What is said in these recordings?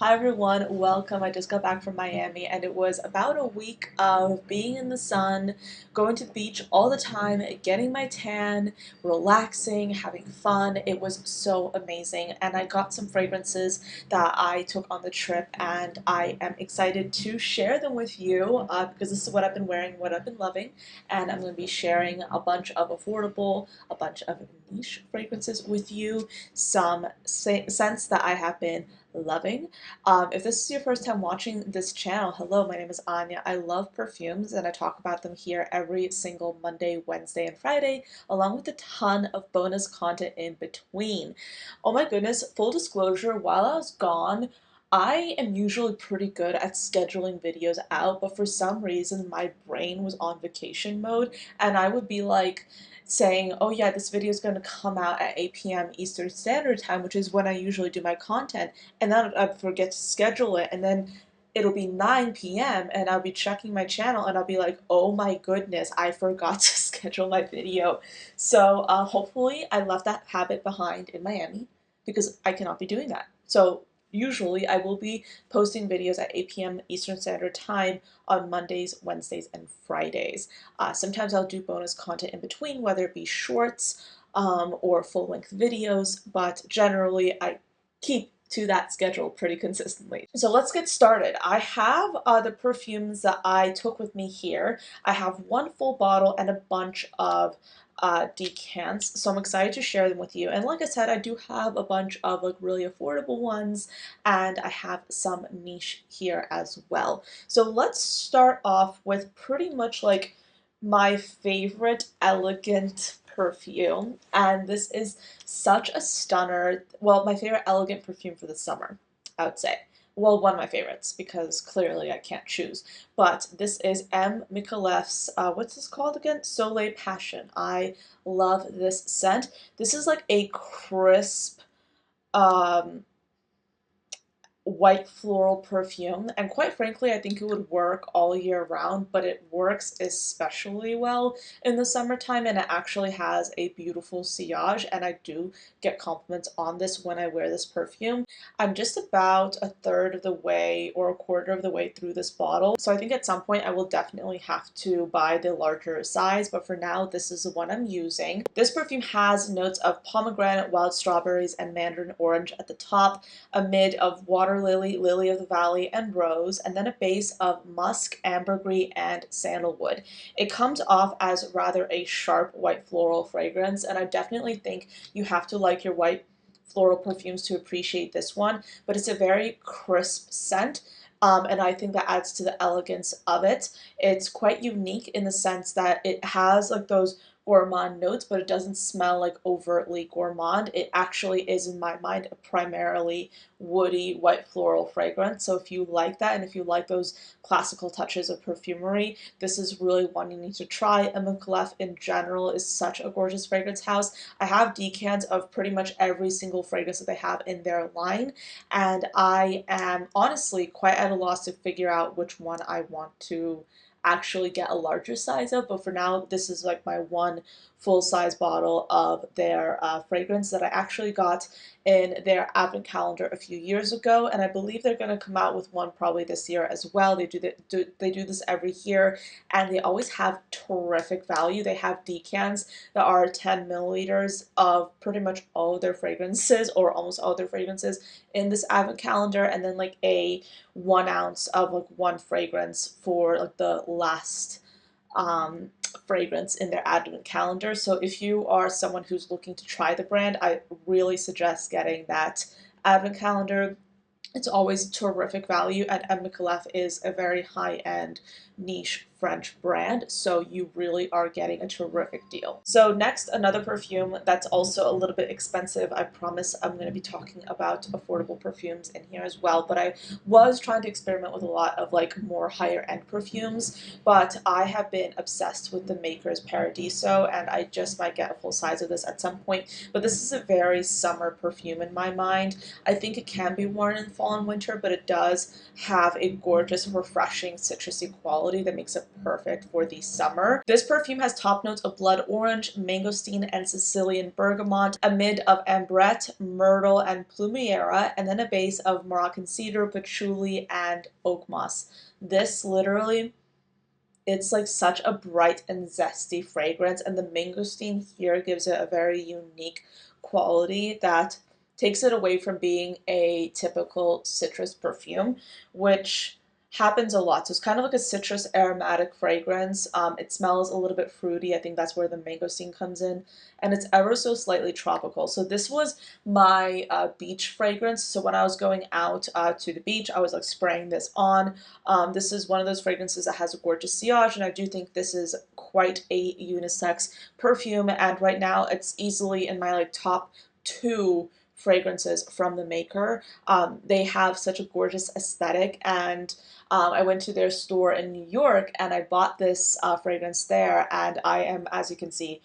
Hi everyone, welcome. I just got back from Miami and it was about a week of being in the sun, going to the beach all the time, getting my tan, relaxing, having fun. It was so amazing and I got some fragrances that I took on the trip and I am excited to share them with you because this is what I've been wearing, what I've been loving, and I'm going to be sharing a bunch of affordable, a bunch of niche fragrances with you, some scents that I have been loving. If this is your first time watching this channel, hello, my name is Anya. I love perfumes and I talk about them here every single Monday, Wednesday, and Friday, along with a ton of bonus content in between. Oh my goodness, full disclosure, while I was gone, I am usually pretty good at scheduling videos out, but for some reason my brain was on vacation mode and I would be like, saying, oh yeah, this video is going to come out at 8 p.m. Eastern Standard Time, which is when I usually do my content, and then I'd forget to schedule it, and then it'll be 9 p.m. and I'll be checking my channel and I'll be like, oh my goodness, I forgot to schedule my video. So hopefully I left that habit behind in Miami because I cannot be doing that. So usually I will be posting videos at 8 p.m. Eastern Standard Time on Mondays, Wednesdays, and Fridays. Sometimes I'll do bonus content in between, whether it be shorts or full-length videos, but generally I keep to that schedule pretty consistently. So let's get started. I have the perfumes that I took with me here. I have one full bottle and a bunch of decants, so I'm excited to share them with you. And like I said, I do have a bunch of like really affordable ones, and I have some niche here as well. So let's start off with pretty much like my favorite elegant perfume, and this is such a stunner. Well, my favorite elegant perfume for the summer, I would say. Well, one of my favorites because clearly I can't choose. But this is Micallef's, what's this called again? Soie Passion. I love this scent. This is like a crisp, um, white floral perfume, and quite frankly I think it would work all year round, but it works especially well in the summertime, and it actually has a beautiful sillage, and I do get compliments on this when I wear this perfume. I'm just about a third of the way or a quarter of the way through this bottle, so I think at some point I will definitely have to buy the larger size, but for now this is the one I'm using. This perfume has notes of pomegranate, wild strawberries, and mandarin orange at the top, a mid of water lily, lily of the valley, and rose, and then a base of musk, ambergris, and sandalwood. It comes off as rather a sharp white floral fragrance, and I definitely think you have to like your white floral perfumes to appreciate this one, but it's a very crisp scent. And I think that adds to the elegance of it. It's quite unique in the sense that it has like those gourmand notes, but it doesn't smell like overtly gourmand. It actually is, in my mind, a primarily woody white floral fragrance. So if you like that and if you like those classical touches of perfumery, this is really one you need to try. And Micallef in general is such a gorgeous fragrance house. I have decants of pretty much every single fragrance that they have in their line, and I am honestly quite at a loss to figure out which one I want to actually get a larger size of, but for now this is like my one full size bottle of their fragrance that I actually got in their advent calendar a few years ago, and I believe they're going to come out with one probably this year as well. They do this every year, and they always have terrific value. They have decants that are 10 milliliters of pretty much all their fragrances, or almost all their fragrances, in this advent calendar, and then like a 1 ounce of like one fragrance for like the last fragrance in their advent calendar. So if you are someone who's looking to try the brand, I really suggest getting that advent calendar. It's always terrific value, and Micallef is a very high-end niche French brand, so you really are getting a terrific deal. So next, another perfume that's also a little bit expensive. I promise I'm going to be talking about affordable perfumes in here as well, but I was trying to experiment with a lot of like more higher end perfumes, but I have been obsessed with the Maker's Paradiso, and I just might get a full size of this at some point, but this is a very summer perfume in my mind. I think it can be worn in fall and winter, but it does have a gorgeous, refreshing, citrusy quality that makes it perfect for the summer. This perfume has top notes of blood orange, mangosteen, and Sicilian bergamot, a mid of ambrette, myrtle, and plumiera, and then a base of Moroccan cedar, patchouli, and oak moss. This literally, it's like such a bright and zesty fragrance, and the mangosteen here gives it a very unique quality that takes it away from being a typical citrus perfume, which happens a lot. So it's kind of like a citrus aromatic fragrance. It smells a little bit fruity. I think that's where the mangosteen comes in, and it's ever so slightly tropical. So this was my beach fragrance. So when I was going out to the beach, I was like spraying this on. This is one of those fragrances that has a gorgeous sillage, and I do think this is quite a unisex perfume. And right now, it's easily in my like top 2 fragrances from the Maker. They have such a gorgeous aesthetic, and I went to their store in New York and I bought this fragrance there, and I am, as you can see,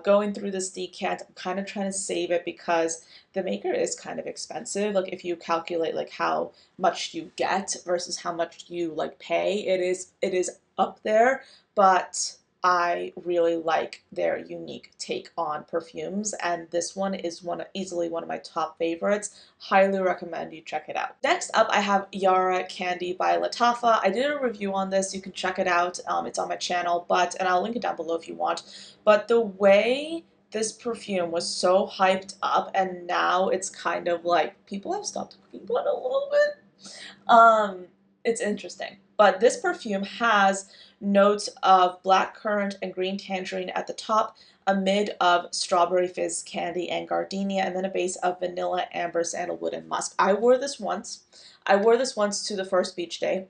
going through this decant. I'm kind of trying to save it because the Maker is kind of expensive. Like if you calculate like how much you get versus how much you like pay, it is up there, but I really like their unique take on perfumes, and this one is easily one of my top favorites. Highly recommend you check it out. Next up, I have Yara Candy by Lattafa. I did a review on this. You can check it out. It's on my channel, and I'll link it down below if you want. But the way this perfume was so hyped up, and now it's kind of like people have stopped talking about it a little bit. It's interesting. But this perfume has notes of black currant and green tangerine at the top, a mid of strawberry fizz candy and gardenia, and then a base of vanilla, amber, sandalwood, and musk. I wore this once. I wore this once to the first beach day,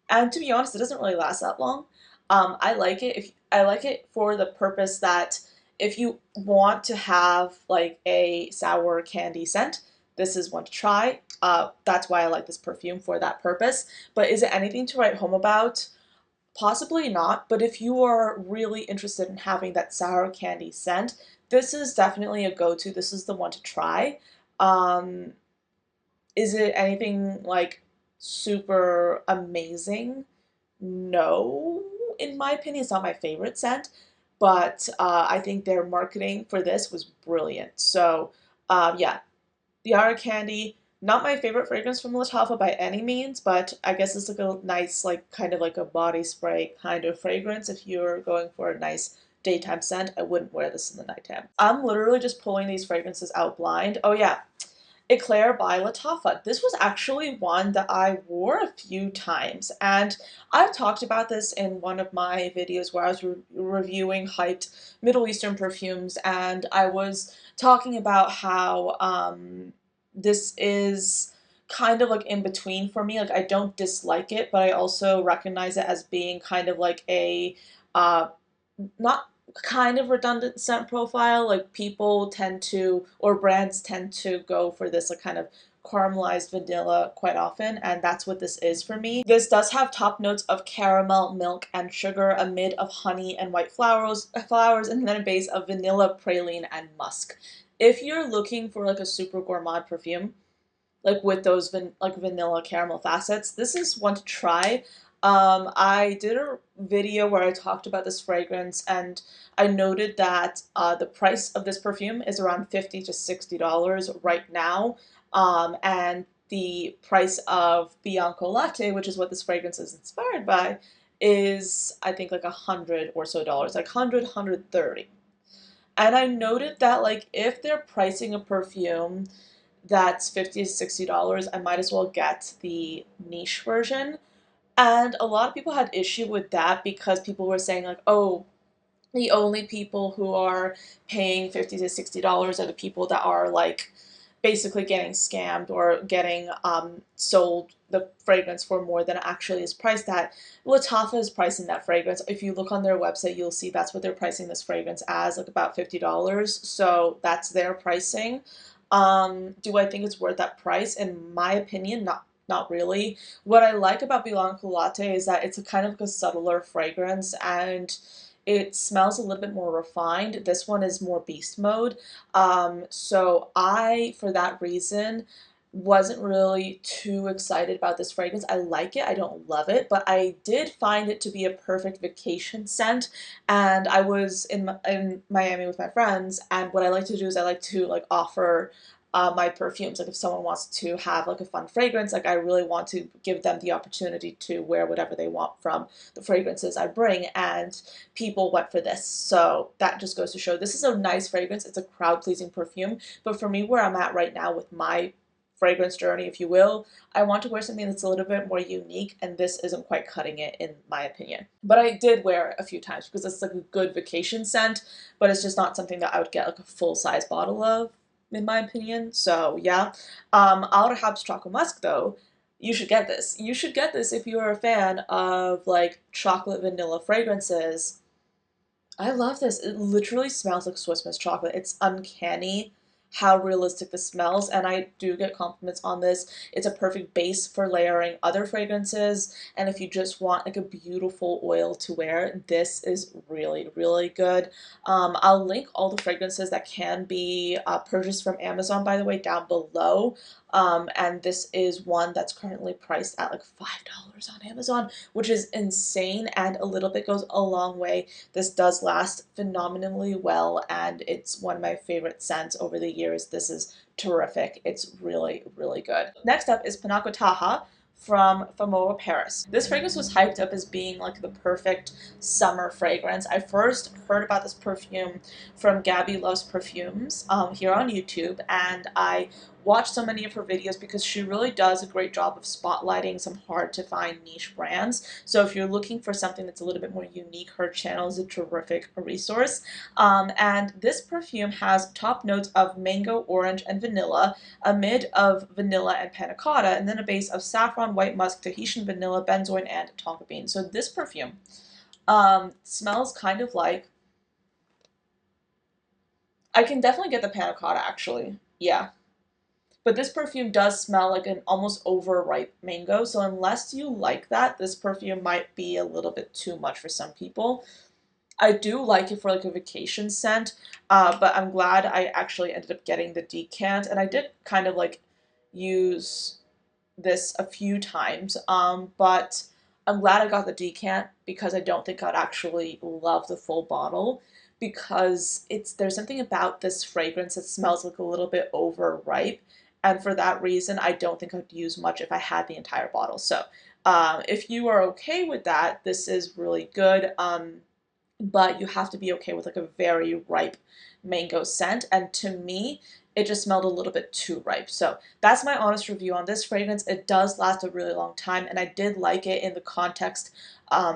and to be honest, it doesn't really last that long. I like it. I like it for the purpose that if you want to have like a sour candy scent, this is one to try. That's why I like this perfume for that purpose. But is it anything to write home about? Possibly not, but if you are really interested in having that sour candy scent, this is definitely a go-to. This is the one to try. Um, is it anything like super amazing? No, in my opinion, it's not my favorite scent, but I think their marketing for this was brilliant. So, yeah, the Yara Candy, not my favorite fragrance from Lattafa by any means, but I guess it's like a nice, like, kind of like a body spray kind of fragrance. If you're going for a nice daytime scent, I wouldn't wear this in the nighttime. I'm literally just pulling these fragrances out blind. Oh yeah, Eclaire by Lattafa. This was actually one that I wore a few times, and I've talked about this in one of my videos where I was reviewing hyped Middle Eastern perfumes, and I was talking about how this is kind of like in between for me. Like I don't dislike it, but I also recognize it as being kind of like a uh, not kind of redundant scent profile. Like people tend to, or brands tend to go for this like kind of caramelized vanilla quite often, and that's what this is for me. This does have top notes of caramel, milk, and sugar, a mid of honey and white flowers, and then a base of vanilla, praline, and musk. If you're looking for like a super gourmand perfume, like with those vanilla caramel facets, this is one to try. I did a video where I talked about this fragrance, and I noted that the price of this perfume is around $50 to $60 right now, and the price of Bianco Latte, which is what this fragrance is inspired by, is I think like $100 or so, like 100, 130. And I noted that like if they're pricing a perfume that's $50 to $60, I might as well get the niche version. And a lot of people had issue with that because people were saying like, oh, the only people who are paying $50 to $60 are the people that are like basically getting scammed or getting sold the fragrance for more than it actually is priced at. Lattafa is pricing that fragrance. If you look on their website, you'll see that's what they're pricing this fragrance as, like about $50. So that's their pricing. Do I think it's worth that price? In my opinion, not really. What I like about Bianco Latte is that it's a kind of a subtler fragrance, and it smells a little bit more refined. This one is more beast mode. So for that reason, wasn't really too excited about this fragrance. I like it, I don't love it, but I did find it to be a perfect vacation scent. And I was in Miami with my friends, and what I like to do is I like to like offer my perfumes. Like if someone wants to have like a fun fragrance, like I really want to give them the opportunity to wear whatever they want from the fragrances I bring, and people went for this. So that just goes to show this is a nice fragrance. It's a crowd pleasing perfume, but for me, where I'm at right now with my fragrance journey, if you will, I want to wear something that's a little bit more unique, and this isn't quite cutting it in my opinion. But I did wear it a few times because it's like a good vacation scent, but it's just not something that I would get like a full size bottle of, in my opinion. So yeah, Outer Habs Choco Musk though, you should get this. You should get this if you are a fan of like chocolate vanilla fragrances. I love this. It literally smells like Swiss Miss chocolate. It's uncanny how realistic this smells, and I do get compliments on this. It's a perfect base for layering other fragrances, and if you just want like a beautiful oil to wear, this is really, really good. I'll link all the fragrances that can be purchased from Amazon, by the way, down below. And this is one that's currently priced at like $5 on Amazon, which is insane, and a little bit goes a long way. This does last phenomenally well, and it's one of my favorite scents over the years. This is terrific. It's really, really good. Next up is Panacotta from Fomowa Paris. This fragrance was hyped up as being like the perfect summer fragrance. I first heard about this perfume from Gabby Loves Perfumes here on YouTube, and I watched so many of her videos because she really does a great job of spotlighting some hard to find niche brands. So if you're looking for something that's a little bit more unique, her channel is a terrific resource. And this perfume has top notes of mango, orange, and vanilla, a mid of vanilla and panna cotta, and then a base of saffron, white musk, Tahitian vanilla, benzoin, and tonka bean. So this perfume smells kind of like, I can definitely get the panna cotta actually. Yeah. But this perfume does smell like an almost overripe mango, so unless you like that, this perfume might be a little bit too much for some people. I do like it for like a vacation scent, but I'm glad I actually ended up getting the decant, and I did kind of like use this a few times, but I'm glad I got the decant because I don't think I'd actually love the full bottle, because there's something about this fragrance that smells like a little bit overripe, and for that reason I don't think I'd use much if I had the entire bottle. So if you are okay with that, this is really good. But you have to be okay with like a very ripe mango scent, and to me it just smelled a little bit too ripe. So that's my honest review on this fragrance. It does last a really long time, and I did like it in the context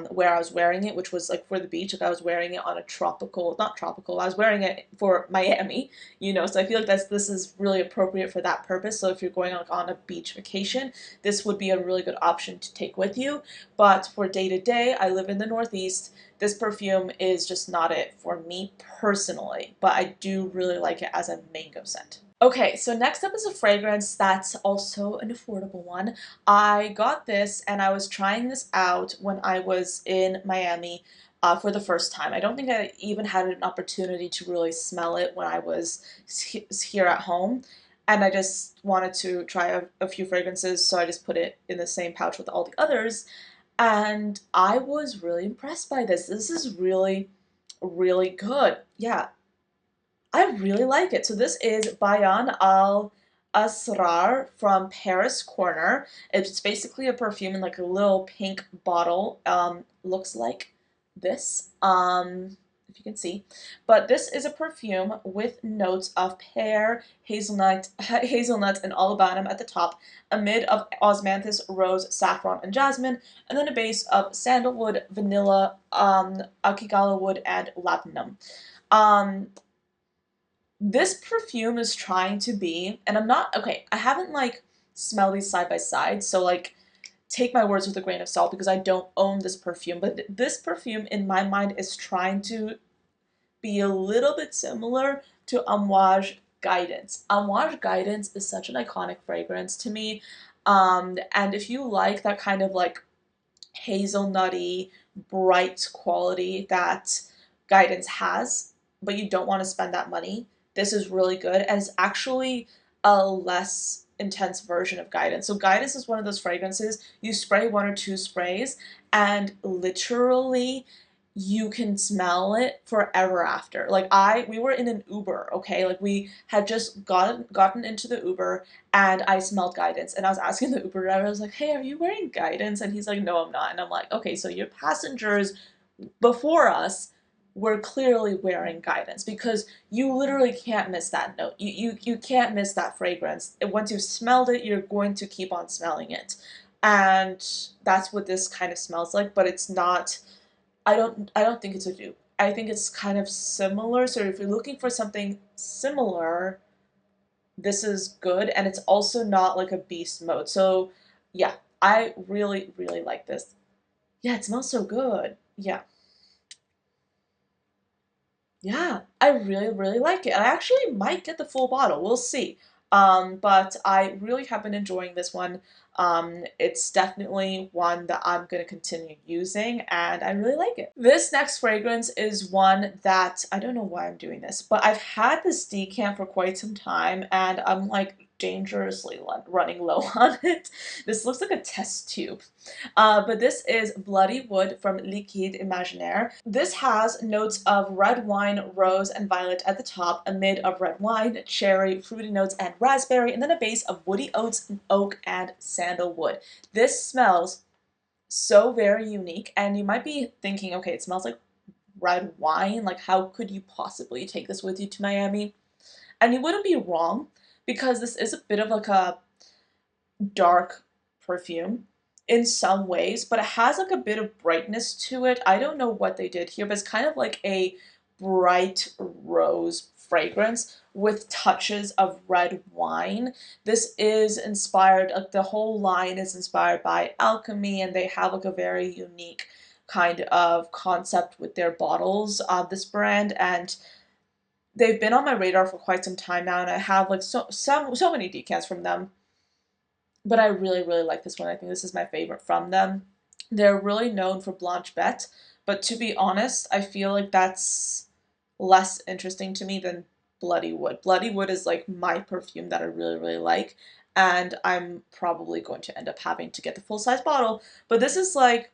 where I was wearing it, which was like for the beach. Like I was wearing it on a tropical, not tropical, I was wearing it for Miami, you know, so I feel like this is really appropriate for that purpose. So if you're going like on a beach vacation, this would be a really good option to take with you. But for day to day, I live in the Northeast. This perfume is just not it for me personally, but I do really like it as a mango scent. Okay, so next up is a fragrance that's also an affordable one. I got this and I was trying this out when I was in Miami for the first time. I don't think I even had an opportunity to really smell it when I was here at home. And I just wanted to try a few fragrances, so I just put it in the same pouch with all the others. And I was really impressed by this. This is really, really good. Yeah, I really like it. So this is Bion al Asrar from Paris Corner. It's basically a perfume in like a little pink bottle. Looks like this. If you can see. But this is a perfume with notes of pear, hazelnut, and olibanum at the top, a mid of osmanthus, rose, saffron, and jasmine, and then a base of sandalwood, vanilla, akigala wood, and labdanum. Um, this perfume is trying to be, and I'm not, okay, I haven't like smelled these side by side, so like take my words with a grain of salt because I don't own this perfume, but this perfume in my mind is trying to be a little bit similar to Amouage Guidance. Amouage Guidance is such an iconic fragrance to me, and if you like that kind of like hazelnutty, bright quality that Guidance has, but you don't want to spend that money, this is really good, and it's actually a less intense version of Guidance. So Guidance is one of those fragrances you spray 1 or 2 sprays and literally you can smell it forever after. Like we were in an Uber, okay? Like we had just gotten into the Uber and I smelled Guidance and I was asking the Uber driver, I was like, "Hey, are you wearing Guidance?" And he's like, "No, I'm not." And I'm like, "Okay, so your passengers before us were clearly wearing Guidance because you literally can't miss that note. You can't miss that fragrance. Once you've smelled it, you're going to keep on smelling it." And that's what this kind of smells like, but it's not. I don't think it's a dupe. I think it's kind of similar. So if you're looking for something similar, this is good, and it's also not like a beast mode. So yeah, I really, really like this. Yeah, it smells so good. Yeah. Yeah, I really, really like it. I actually might get the full bottle. We'll see. But I really have been enjoying this one. It's definitely one that I'm going to continue using, and I really like it. This next fragrance is one that I don't know why I'm doing this, but I've had this decant for quite some time, and I'm like dangerously running low on it. This looks like a test tube. But this is Bloody Wood from Liquide Imaginaire. This has notes of red wine, rose, and violet at the top, a mid of red wine, cherry, fruity notes, and raspberry, and then a base of woody oats, oak, and sandalwood. This smells so very unique, and you might be thinking, okay, it smells like red wine. Like, how could you possibly take this with you to Miami? And you wouldn't be wrong, because this is a bit of like a dark perfume in some ways, but it has like a bit of brightness to it. I don't know what they did here, but it's kind of like a bright rose fragrance with touches of red wine. This is inspired, like the whole line is inspired by alchemy, and they have like a very unique kind of concept with their bottles of this brand, and they've been on my radar for quite some time now, and I have like so many decants from them, but I really, really like this one. I think this is my favorite from them. They're really known for Blanche Bette, but to be honest, I feel like that's less interesting to me than Bloody Wood. Bloody Wood is like my perfume that I really, really like, and I'm probably going to end up having to get the full size bottle. But this is like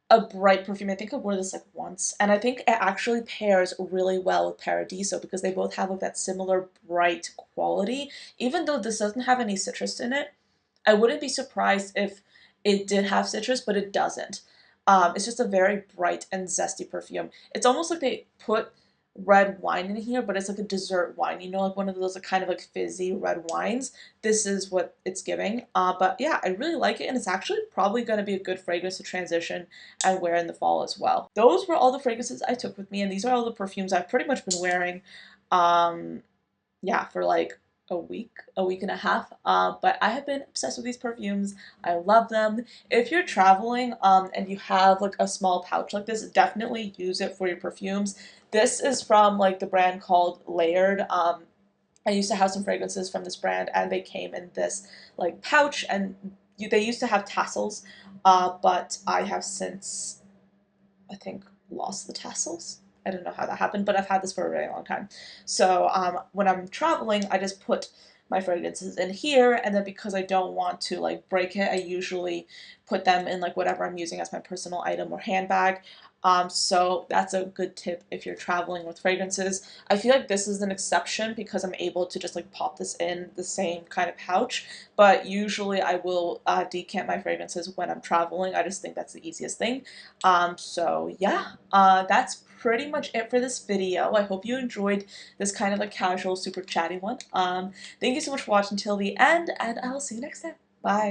a bright perfume. I think I wore this like once, and I think it actually pairs really well with Paradiso because they both have like that similar bright quality. Even though this doesn't have any citrus in it, I wouldn't be surprised if it did have citrus, but it doesn't. It's just a very bright and zesty perfume. It's almost like they put red wine in here, but it's like a dessert wine. You know, like one of those like, kind of like fizzy red wines. This is what it's giving. But yeah, I really like it, and it's actually probably going to be a good fragrance to transition and wear in the fall as well. Those were all the fragrances I took with me, and these are all the perfumes I've pretty much been wearing. Um, yeah, for like a week and a half. But I have been obsessed with these perfumes. I love them. If you're traveling and you have like a small pouch like this, definitely use it for your perfumes. This is from like the brand called Layered. I used to have some fragrances from this brand, and they came in this like pouch, and they used to have tassels, but I have since, I think, lost the tassels. I don't know how that happened, but I've had this for a very long time. So when I'm traveling, I just put my fragrances in here, and then because I don't want to like break it, I usually put them in like whatever I'm using as my personal item or handbag. So that's a good tip if you're traveling with fragrances. I feel like this is an exception because I'm able to just like pop this in the same kind of pouch, but usually I will decant my fragrances when I'm traveling. I just think that's the easiest thing. So yeah, that's pretty much it for this video. I hope you enjoyed this kind of like casual, super chatty one. Thank you so much for watching till the end, and I'll see you next time. Bye.